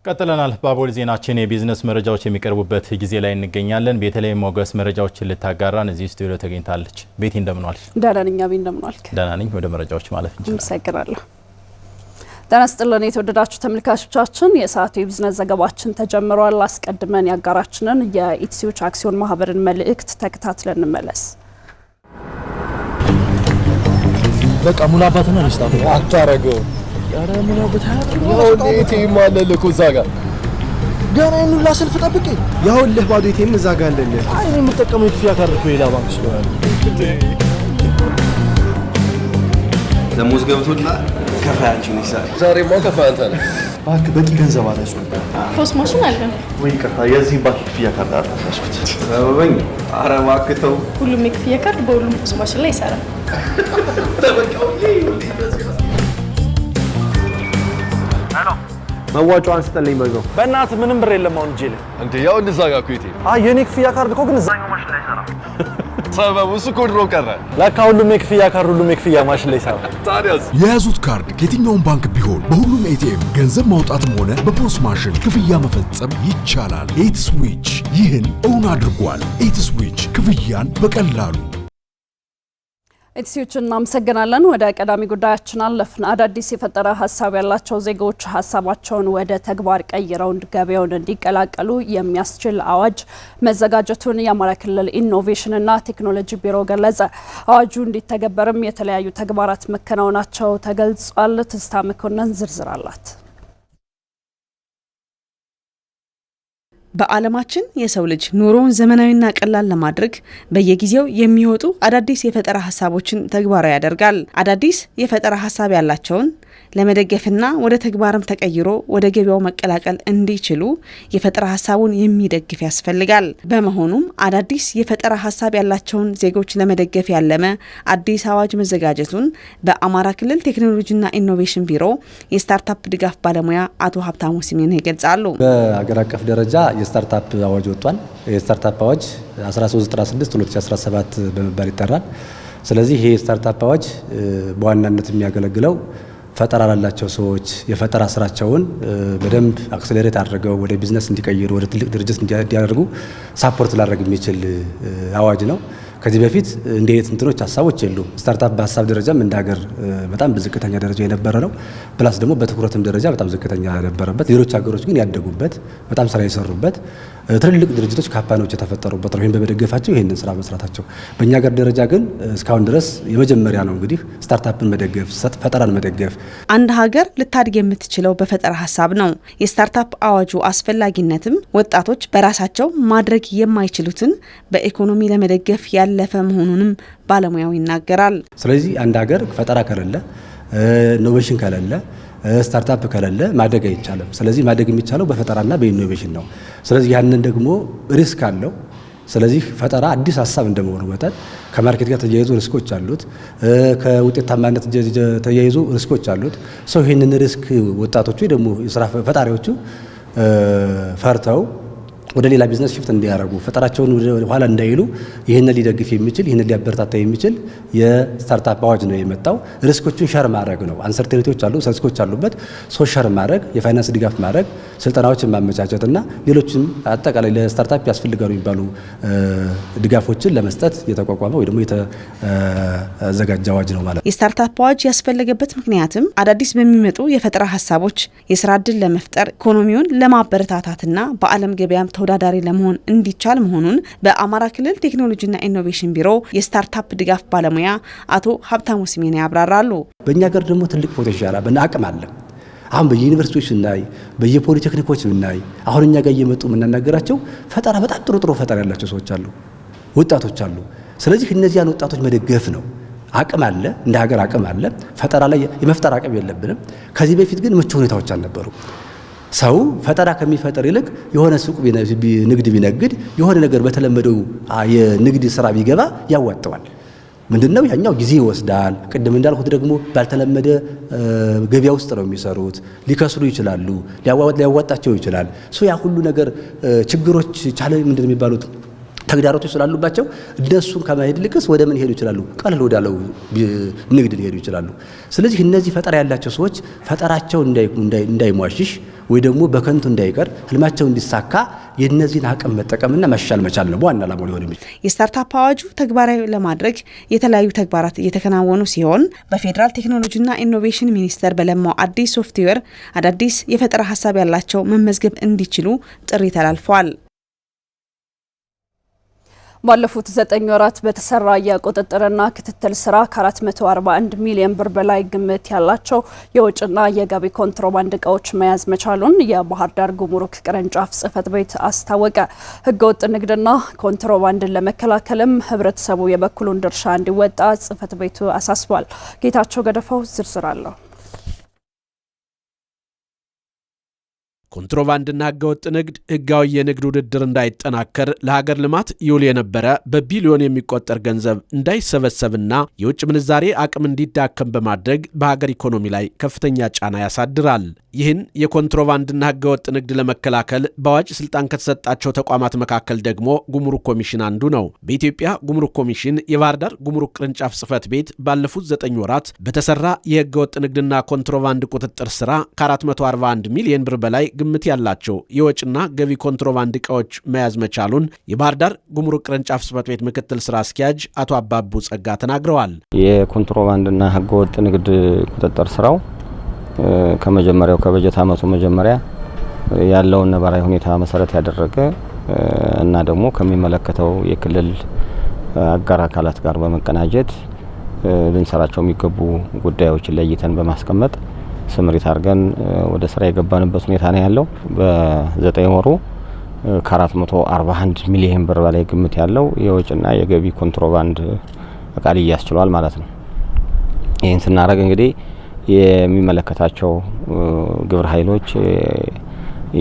ቀጥለናል። ባቦል ዜናችን የቢዝነስ መረጃዎች የሚቀርቡበት ጊዜ ላይ እንገኛለን። ቤተልሔም ሞገስ መረጃዎችን ልታጋራን እዚህ ስቱዲዮ ተገኝታለች። ቤቲ እንደምን ዋልሽ? ደህና ነኝ። አቢ እንደምን ዋልክ? ደህና ነኝ። ወደ መረጃዎች ማለፍ እንችላለን። አመሰግናለሁ። ጤና ይስጥልን የተወደዳችሁ ተመልካቾቻችን፣ የሰዓቱ የቢዝነስ ዘገባችን ተጀምሯል። አስቀድመን ያጋራችንን የኢትሲዎች አክሲዮን ማህበርን መልእክት ተከታትለን እንመለስ። በቃ ሙላባትና ልስጣት አታረገው ያረ ሙላበት ያው እንዴት ይማለልኩ እዛ ጋር ገና ይኑላ ሰልፍ ጠብቄ ያውልህ ባዶ ኤቲኤም እዛ ጋር አለልህ። አይ እኔ የምጠቀመው የክፍያ ካርድ እኮ ሌላ ባንክ ስለሆነ ደሞዝ ገብቶና ከፋያችን ይሳል ዛሬማ ከፋ አንተ ነህ። ባንክ በቂ ገንዘብ አለሽ ነበር። ፖስት ማሽን አለ ወይ ቀርታ የዚህ ባንክ ክፍያ ካርድ አጣሽኩት። ሰበበኝ ኧረ እባክህ ተው። ሁሉም የክፍያ ካርድ በሁሉም ፖስት ማሽን ላይ ይሰራል። መዋጮ አንስተልኝ በዛው በእናትህ ምንም ብር የለም አሁን እጄ ላይ እንዴ ያው እዛ ጋር እኮ ኤቲኤም የኔ ክፍያ ካርድ እኮ ግን እዛኛው ማሽን ላይ ይሰራል። ሰበቡ እሱ እኮ ድሮ ቀረ። ለካ ሁሉም የክፍያ ካርድ ሁሉም የክፍያ ማሽን ላይ ይሰራል። ታዲያስ የያዙት ካርድ ከየትኛውም ባንክ ቢሆን በሁሉም ኤቲኤም ገንዘብ ማውጣትም ሆነ በፖስ ማሽን ክፍያ መፈጸም ይቻላል። ኢትስዊች ይህን እውን አድርጓል። ኢትስዊች ክፍያን በቀላሉ ኢትሲዎችን እናመሰግናለን። ወደ ቀዳሚ ጉዳያችን አለፍን። አዳዲስ የፈጠራ ሀሳብ ያላቸው ዜጎች ሀሳባቸውን ወደ ተግባር ቀይረው ገበያውን እንዲቀላቀሉ የሚያስችል አዋጅ መዘጋጀቱን የአማራ ክልል ኢኖቬሽንና ቴክኖሎጂ ቢሮ ገለጸ። አዋጁ እንዲተገበርም የተለያዩ ተግባራት መከናወናቸው ተገልጿል። ትዝታ መኮንን ዝርዝር አላት። በዓለማችን የሰው ልጅ ኑሮውን ዘመናዊና ቀላል ለማድረግ በየጊዜው የሚወጡ አዳዲስ የፈጠራ ሀሳቦችን ተግባራዊ ያደርጋል። አዳዲስ የፈጠራ ሀሳብ ያላቸውን ለመደገፍና ወደ ተግባርም ተቀይሮ ወደ ገበያው መቀላቀል እንዲችሉ የፈጠራ ሀሳቡን የሚደግፍ ያስፈልጋል። በመሆኑም አዳዲስ የፈጠራ ሀሳብ ያላቸውን ዜጎች ለመደገፍ ያለመ አዲስ አዋጅ መዘጋጀቱን በአማራ ክልል ቴክኖሎጂና ኢኖቬሽን ቢሮ የስታርታፕ ድጋፍ ባለሙያ አቶ ሀብታሙ ሲሜን ይገልጻሉ። በአገር አቀፍ ደረጃ የስታርታፕ አዋጅ ወጥቷል። የስታርታፕ አዋጅ 1396/2017 በመባል ይጠራል። ስለዚህ ይሄ ስታርታፕ አዋጅ በዋናነት የሚያገለግለው ፈጠራ ላላቸው ሰዎች የፈጠራ ስራቸውን በደንብ አክሰለሬት አድርገው ወደ ቢዝነስ እንዲቀይሩ ወደ ትልቅ ድርጅት እንዲያደርጉ ሳፖርት ላደርግ የሚችል አዋጅ ነው። ከዚህ በፊት እንዲህ አይነት እንትኖች ሀሳቦች የሉም። ስታርታፕ በሀሳብ ደረጃም እንደ ሀገር በጣም በዝቅተኛ ደረጃ የነበረ ነው። ፕላስ ደግሞ በትኩረትም ደረጃ በጣም ዝቅተኛ የነበረበት፣ ሌሎች ሀገሮች ግን ያደጉበት በጣም ስራ የሰሩበት ትልልቅ ድርጅቶች ካምፓኒዎች የተፈጠሩበት ነው። ይሄን በመደገፋቸው ይሄንን ስራ መስራታቸው በእኛ ሀገር ደረጃ ግን እስካሁን ድረስ የመጀመሪያ ነው። እንግዲህ ስታርታፕን መደገፍ፣ ፈጠራን መደገፍ። አንድ ሀገር ልታድግ የምትችለው በፈጠራ ሀሳብ ነው። የስታርታፕ አዋጁ አስፈላጊነትም ወጣቶች በራሳቸው ማድረግ የማይችሉትን በኢኮኖሚ ለመደገፍ ያለፈ መሆኑንም ባለሙያው ይናገራል። ስለዚህ አንድ ሀገር ፈጠራ ከሌለ፣ ኢኖቬሽን ከሌለ፣ ስታርታፕ ከሌለ ማደግ አይቻልም። ስለዚህ ማደግ የሚቻለው በፈጠራና በኢኖቬሽን ነው። ስለዚህ ያንን ደግሞ ሪስክ አለው። ስለዚህ ፈጠራ አዲስ ሀሳብ እንደመሆኑ መጠን ከማርኬት ጋር ተያይዞ ሪስኮች አሉት። ከውጤታማነት ተያይዞ ሪስኮች አሉት። ሰው ይህንን ሪስክ ወጣቶቹ ደግሞ የስራ ፈጣሪዎቹ ፈርተው ወደ ሌላ ቢዝነስ ሽፍት እንዲያደርጉ ፈጠራቸውን ወደ ኋላ እንዳይሉ ይህንን ሊደግፍ የሚችል ይህንን ሊያበረታታ የሚችል የስታርታፕ አዋጅ ነው የመጣው። ሪስኮቹን ሸር ማድረግ ነው። አንሰርቴኒቲዎች አሉ፣ ሪስኮች አሉበት። ሸር ማድረግ፣ የፋይናንስ ድጋፍ ማድረግ፣ ስልጠናዎችን ማመቻቸትና ሌሎችም አጠቃላይ ለስታርታፕ ያስፈልጋሉ የሚባሉ ድጋፎችን ለመስጠት የተቋቋመ ወይ ደግሞ የተዘጋጀ አዋጅ ነው ማለት ነው። የስታርታፕ አዋጅ ያስፈለገበት ምክንያትም አዳዲስ በሚመጡ የፈጠራ ሀሳቦች የስራ ዕድል ለመፍጠር ኢኮኖሚውን ለማበረታታትና በዓለም ገበያም ተወዳዳሪ ለመሆን እንዲቻል መሆኑን በአማራ ክልል ቴክኖሎጂና ኢኖቬሽን ቢሮ የስታርታፕ ድጋፍ ባለሙያ አቶ ሀብታሙ ሲሜን ያብራራሉ። በእኛ ሀገር ደግሞ ትልቅ ፖቴንሻል አቅም አለ። አሁን በዩኒቨርሲቲዎች እናይ፣ በየፖሊቴክኒኮች እናይ፣ አሁን እኛ ጋር እየመጡ የምናናገራቸው ፈጠራ በጣም ጥሩ ፈጠራ ያላቸው ሰዎች አሉ፣ ወጣቶች አሉ። ስለዚህ እነዚያን ወጣቶች መደገፍ ነው። አቅም አለ፣ እንደ ሀገር አቅም አለ። ፈጠራ ላይ የመፍጠር አቅም የለብንም። ከዚህ በፊት ግን ምቹ ሁኔታዎች አልነበሩ። ሰው ፈጠራ ከሚፈጠር ይልቅ የሆነ ሱቅ ንግድ ቢነግድ የሆነ ነገር በተለመደው የንግድ ስራ ቢገባ ያዋጣዋል። ምንድነው ያኛው ጊዜ ይወስዳል። ቅድም እንዳልኩት ደግሞ ባልተለመደ ገበያ ውስጥ ነው የሚሰሩት። ሊከስሩ ይችላሉ፣ ሊያዋጣቸው ይችላል። ያ ሁሉ ነገር ችግሮች ምንድነው የሚባሉት ተግዳሮቶች ስላሉባቸው እነሱን ከመሄድ ልቅስ ወደ ምን ሄዱ ይችላሉ? ቀለል ወዳለው ንግድ ሊሄዱ ይችላሉ። ስለዚህ እነዚህ ፈጠራ ያላቸው ሰዎች ፈጠራቸው እንዳይሟሽሽ ወይ ደግሞ በከንቱ እንዳይቀር ህልማቸው እንዲሳካ የነዚህን አቅም መጠቀምና መሻል መቻል ነው ዋና ዓላማው ሊሆን የሚችል። የስታርታፕ አዋጁ ተግባራዊ ለማድረግ የተለያዩ ተግባራት እየተከናወኑ ሲሆን በፌዴራል ቴክኖሎጂና ኢኖቬሽን ሚኒስቴር በለማው አዲስ ሶፍትዌር አዳዲስ የፈጠራ ሀሳብ ያላቸው መመዝገብ እንዲችሉ ጥሪ ተላልፏል። ባለፉት 9 ወራት በተሰራ የቁጥጥርና ክትትል ስራ ከ441 ሚሊዮን ብር በላይ ግምት ያላቸው የውጭና የገቢ ኮንትሮባንድ እቃዎች መያዝ መቻሉን የባህር ዳር ጉምሩክ ቅርንጫፍ ጽሕፈት ቤት አስታወቀ። ህገወጥ ንግድና ኮንትሮባንድን ለመከላከልም ህብረተሰቡ የበኩሉን ድርሻ እንዲወጣ ጽሕፈት ቤቱ አሳስቧል። ጌታቸው ገደፋው ዝርዝር አለው። ኮንትሮባንድና ህገወጥ ንግድ ህጋዊ የንግድ ውድድር እንዳይጠናከር ለሀገር ልማት ይውል የነበረ በቢሊዮን የሚቆጠር ገንዘብ እንዳይሰበሰብና የውጭ ምንዛሬ አቅም እንዲዳከም በማድረግ በሀገር ኢኮኖሚ ላይ ከፍተኛ ጫና ያሳድራል። ይህን የኮንትሮባንድና ህገወጥ ንግድ ለመከላከል በአዋጅ ስልጣን ከተሰጣቸው ተቋማት መካከል ደግሞ ጉምሩክ ኮሚሽን አንዱ ነው። በኢትዮጵያ ጉምሩክ ኮሚሽን የባህር ዳር ጉምሩክ ቅርንጫፍ ጽሕፈት ቤት ባለፉት 9 ወራት በተሰራ የህገወጥ ንግድና ኮንትሮባንድ ቁጥጥር ስራ ከ441 ሚሊዮን ብር በላይ ግምት ያላቸው የወጭና ገቢ ኮንትሮባንድ እቃዎች መያዝ መቻሉን የባህር ዳር ጉምሩክ ቅርንጫፍ ጽሕፈት ቤት ምክትል ስራ አስኪያጅ አቶ አባቡ ጸጋ ተናግረዋል። የኮንትሮባንድና ህገወጥ ንግድ ቁጥጥር ስራው ከመጀመሪያው ከበጀት ዓመቱ መጀመሪያ ያለውን ነባራዊ ሁኔታ መሰረት ያደረገ እና ደግሞ ከሚመለከተው የክልል አጋር አካላት ጋር በመቀናጀት ልንሰራቸው የሚገቡ ጉዳዮችን ለይተን በማስቀመጥ ስምሪት አድርገን ወደ ስራ የገባንበት ሁኔታ ነው ያለው። በ9 ወሩ ከ441 ሚሊዮን ብር በላይ ግምት ያለው የወጭና የገቢ ኮንትሮባንድ እቃ ሊያስችሏል ማለት ነው። ይህን ስናደርግ እንግዲህ የሚመለከታቸው ግብረ ኃይሎች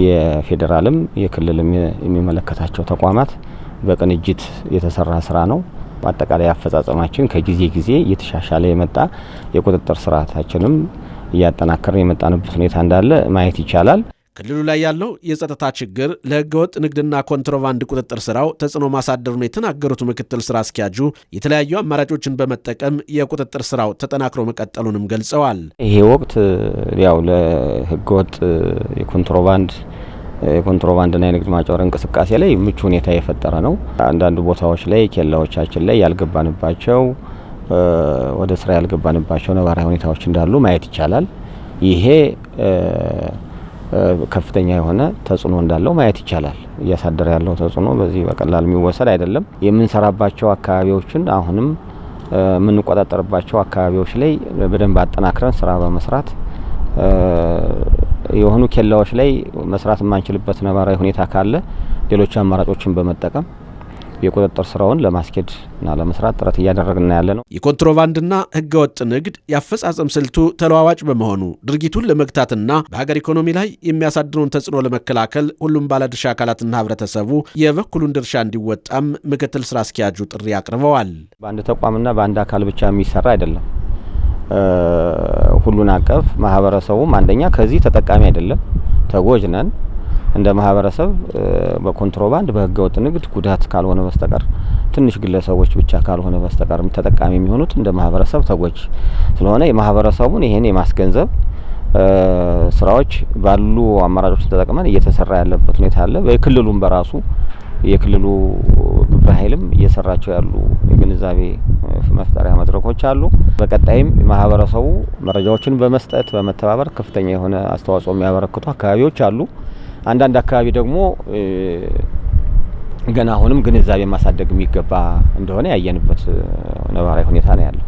የፌዴራልም የክልልም የሚመለከታቸው ተቋማት በቅንጅት የተሰራ ስራ ነው። አጠቃላይ አፈጻጸማችን ከጊዜ ጊዜ እየተሻሻለ የመጣ የቁጥጥር ስርዓታችንም እያጠናከርን የመጣንበት ሁኔታ እንዳለ ማየት ይቻላል። ክልሉ ላይ ያለው የጸጥታ ችግር ለህገወጥ ንግድና ኮንትሮባንድ ቁጥጥር ስራው ተጽዕኖ ማሳደሩን የተናገሩት ምክትል ስራ አስኪያጁ የተለያዩ አማራጮችን በመጠቀም የቁጥጥር ስራው ተጠናክሮ መቀጠሉንም ገልጸዋል። ይሄ ወቅት ያው ለህገወጥ የኮንትሮባንድና የንግድ ማጭበርበር እንቅስቃሴ ላይ ምቹ ሁኔታ የፈጠረ ነው። አንዳንድ ቦታዎች ላይ ኬላዎቻችን ላይ ያልገባንባቸው ወደ ስራ ያልገባንባቸው ነባራዊ ሁኔታዎች እንዳሉ ማየት ይቻላል። ይሄ ከፍተኛ የሆነ ተጽዕኖ እንዳለው ማየት ይቻላል። እያሳደረ ያለው ተጽዕኖ በዚህ በቀላል የሚወሰድ አይደለም። የምንሰራባቸው አካባቢዎችን አሁንም የምንቆጣጠርባቸው አካባቢዎች ላይ በደንብ አጠናክረን ስራ በመስራት የሆኑ ኬላዎች ላይ መስራት የማንችልበት ነባራዊ ሁኔታ ካለ ሌሎች አማራጮችን በመጠቀም የቁጥጥር ስራውን ለማስኬድ እና ለመስራት ጥረት እያደረግን ያለ ነው። የኮንትሮባንድና ህገወጥ ንግድ የአፈጻጸም ስልቱ ተለዋዋጭ በመሆኑ ድርጊቱን ለመግታትና በሀገር ኢኮኖሚ ላይ የሚያሳድረውን ተጽዕኖ ለመከላከል ሁሉም ባለድርሻ አካላትና ህብረተሰቡ የበኩሉን ድርሻ እንዲወጣም ምክትል ስራ አስኪያጁ ጥሪ አቅርበዋል። በአንድ ተቋምና በአንድ አካል ብቻ የሚሰራ አይደለም። ሁሉን አቀፍ ማህበረሰቡም አንደኛ ከዚህ ተጠቃሚ አይደለም፣ ተጎጅ ነን። እንደ ማህበረሰብ በኮንትሮባንድ በህገወጥ ንግድ ጉዳት ካልሆነ በስተቀር ትንሽ ግለሰቦች ብቻ ካልሆነ በስተቀር ተጠቃሚ የሚሆኑት እንደ ማህበረሰብ ተጎጅ ስለሆነ የማህበረሰቡን ይሄን የማስገንዘብ ስራዎች ባሉ አማራጮች ተጠቅመን እየተሰራ ያለበት ሁኔታ አለ። በክልሉም በራሱ የክልሉ ግብረ ኃይልም እየሰራቸው ያሉ የግንዛቤ መፍጠሪያ መድረኮች አሉ። በቀጣይም ማህበረሰቡ መረጃዎችን በመስጠት በመተባበር ከፍተኛ የሆነ አስተዋጽኦ የሚያበረክቱ አካባቢዎች አሉ። አንዳንድ አካባቢ ደግሞ ገና አሁንም ግንዛቤ ማሳደግ የሚገባ እንደሆነ ያየንበት ነባራዊ ሁኔታ ነው ያለው።